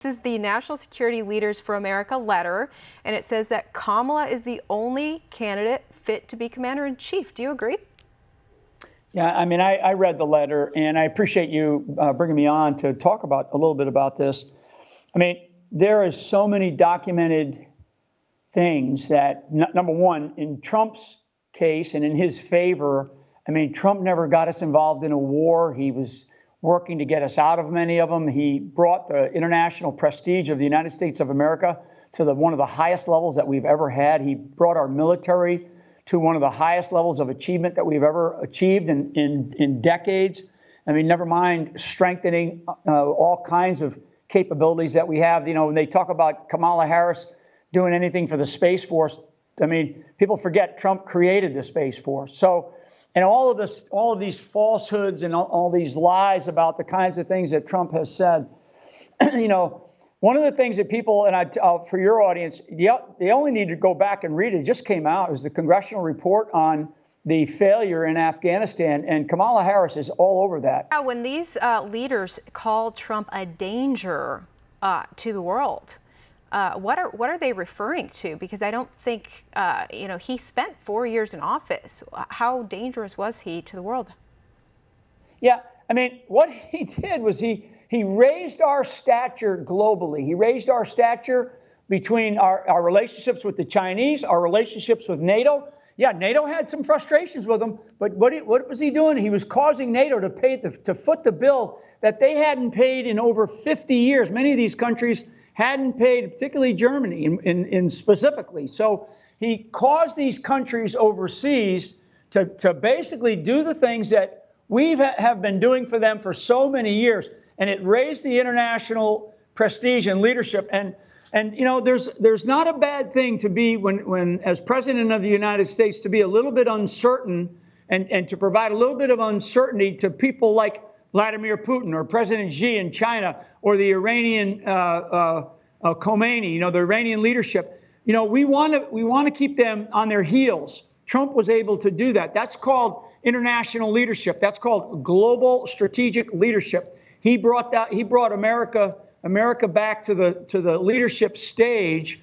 This is the National Security Leaders for America letter, and it says that Kamala is the only candidate fit to be commander-in-chief. Do you agree? Yeah, I mean, I read the letter, and I appreciate you bringing me on to talk about a little bit about this. I mean, there is so many documented things that, number one, in Trump's case and in his favor, I mean, Trump never got us involved in a war. He was working to get us out of many of them. He brought the international prestige of the United States of America to one of the highest levels that we've ever had. He brought our military to one of the highest levels of achievement that we've ever achieved in decades. I mean, never mind strengthening all kinds of capabilities that we have. You know, when they talk about Kamala Harris doing anything for the Space Force, I mean, people forget Trump created the Space Force. So, and all of these falsehoods and all these lies about the kinds of things that Trump has said, you know, one of the things that people, and for your audience, they only need to go back and read it. It just came out. It was the congressional report on the failure in Afghanistan, and Kamala Harris is all over that. When these leaders call Trump a danger to the world, what are they referring to? Because I don't think, you know, he spent 4 years in office. How dangerous was he to the world? Yeah, I mean, what he did was he raised our stature globally. He raised our stature between our relationships with the Chinese, our relationships with NATO. Yeah, NATO had some frustrations with him, but what was he doing? He was causing NATO to foot the bill that they hadn't paid in over 50 years. Many of these countries hadn't paid, particularly Germany in specifically. So he caused these countries overseas to basically do the things that we have been doing for them for so many years. And it raised the international prestige and leadership. And you know, there's not a bad thing to be, when as president of the United States, to be a little bit uncertain and to provide a little bit of uncertainty to people like Vladimir Putin or President Xi in China or the Iranian Khomeini, you know, the Iranian leadership. You know, we want to keep them on their heels. Trump was able to do that. That's called international leadership. That's called global strategic leadership. He brought America back to the leadership stage